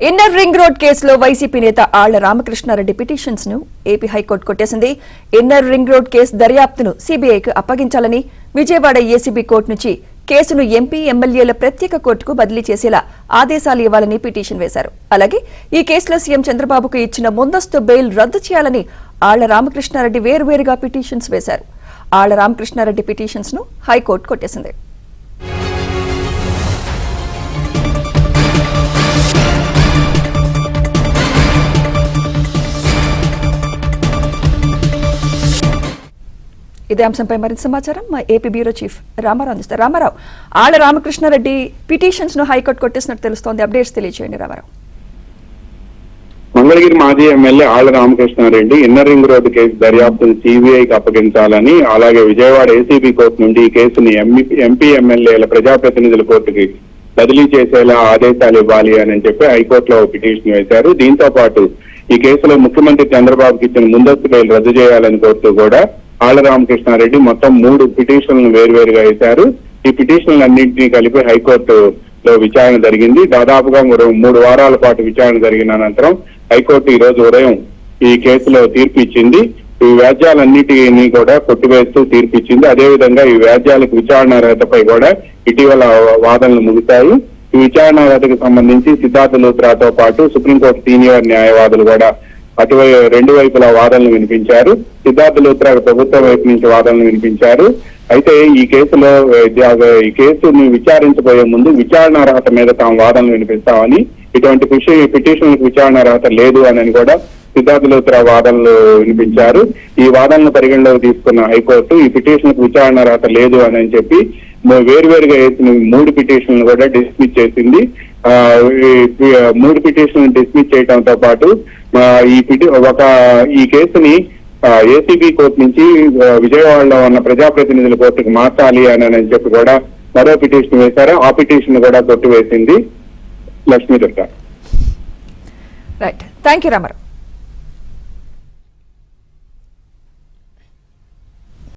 Inner ring road కేసులో వైసీపీ నేత Alla Ramakrishna Reddy petitions ను ఏపీ హైకోర్టు కొట్టేసింది. ఇన్నర్ రింగ్ రోడ్ కేసు దర్యాప్తును సీబీఐకి అప్పగించాలని విజయవాడ ఏసీబీ కోర్టు నుంచి కేసును ఎంపీ ఎమ్మెల్యేల ప్రత్యేక కోర్టుకు బదిలీ చేసేలా ఆదేశాలు ఇవ్వాలని పిటిషన్ వేశారు. అలాగే ఈ కేసులో సీఎం చంద్రబాబుకు ఇచ్చిన ముందస్తు బెయిల్ రద్దు చేయాలని ఆళ్ల రామకృష్ణారెడ్డి వేర్వేరుగా పిటిషన్స్ వేశారు. ఆళ్ల రామకృష్ణారెడ్డి పిటిషన్స్ ను హైకోర్టు కొట్టేసింది. ఇదే అంశంపై మరింత సమాచారం మా ఏపీ బ్యూరో చీఫ్ రామారావు అందిస్తారు. రామారావు, ఆళ్ల రామకృష్ణారెడ్డి పిటిషన్స్ ను హైకోర్టు కొట్టేసినట్టు తెలుస్తోంది. అప్డేట్స్ తెలియజేయండి రామారావు. మంగళగిరి మాజీ MLA Alla Ramakrishna Reddy inner ring road case దర్యాప్తును సీబీఐకి అప్పగించాలని, అలాగే విజయవాడ ఏసీబీ కోర్టు నుండి ఈ కేసుని ఎంపీ ఎమ్మెల్యేల ప్రజాప్రతినిధుల కోర్టుకి బదిలీ చేసేలా ఆదేశాలు ఇవ్వాలి అని చెప్పి హైకోర్టులో పిటిషన్ వేశారు. దీంతో పాటు ఈ కేసులో ముఖ్యమంత్రి చంద్రబాబుకి ఇచ్చిన ముందస్తు బెయిల్ రద్దు చేయాలని కోరుతూ కూడా ఆళ్ల రామకృష్ణారెడ్డి మొత్తం 3 పిటిషన్లను వేరువేరుగా వేశారు. ఈ పిటిషన్లన్నింటినీ కలిపి హైకోర్టులో విచారణ జరిగింది. దాదాపుగా 3 వారాల పాటు విచారణ జరిగిన అనంతరం హైకోర్టు ఈ రోజు ఉదయం ఈ కేసులో తీర్పు ఇచ్చింది. ఈ వ్యాజ్యాలన్నిటినీ కూడా కొట్టివేస్తూ తీర్పు ఇచ్చింది. అదేవిధంగా ఈ వ్యాజ్యాలకు విచారణ అర్హతపై కూడా ఇటీవల వాదనలు ముగిశాయి. ఈ విచారణ అర్హతకు సంబంధించి సిద్ధార్థ లూత్రాతో పాటు సుప్రీంకోర్టు సీనియర్ న్యాయవాదులు కూడా రెండు వైపులా వాదనలు వినిపించారు. సిద్ధార్థ లూత్రా ప్రభుత్వం వైపు నుంచి వాదనలు వినిపించారు. అయితే ఈ కేసుని విచారించబోయే ముందు విచారణ అర్హత మీద తాము వాదనలు వినిపిస్తామని, ఇటువంటి పిటిషన్లకు విచారణ అర్హత లేదు అని కూడా సిద్ధార్థ లూత్రా వాదనలు వినిపించారు. ఈ వాదనలు పరిగణలోకి తీసుకున్న హైకోర్టు ఈ పిటిషన్లకు విచారణ అర్హత లేదు అని చెప్పి వేరువేరుగా వేసిన 3 పిటిషన్లు కూడా డిస్మిస్ చేసింది. 3 పిటిషన్లు డిస్మిస్ చేయడంతో పాటు ఈ కేసుని ఏసీబీ కోర్టు నుంచి విజయవాడలో ఉన్న ప్రజాప్రతినిధుల కోర్టుకు మార్చాలి అని చెప్పి కూడా మరో పిటిషన్ వేశారు. ఆ పిటిషన్ కూడా కొట్టివేసింది Lakshmi Durga. Right, thank you Ramarao.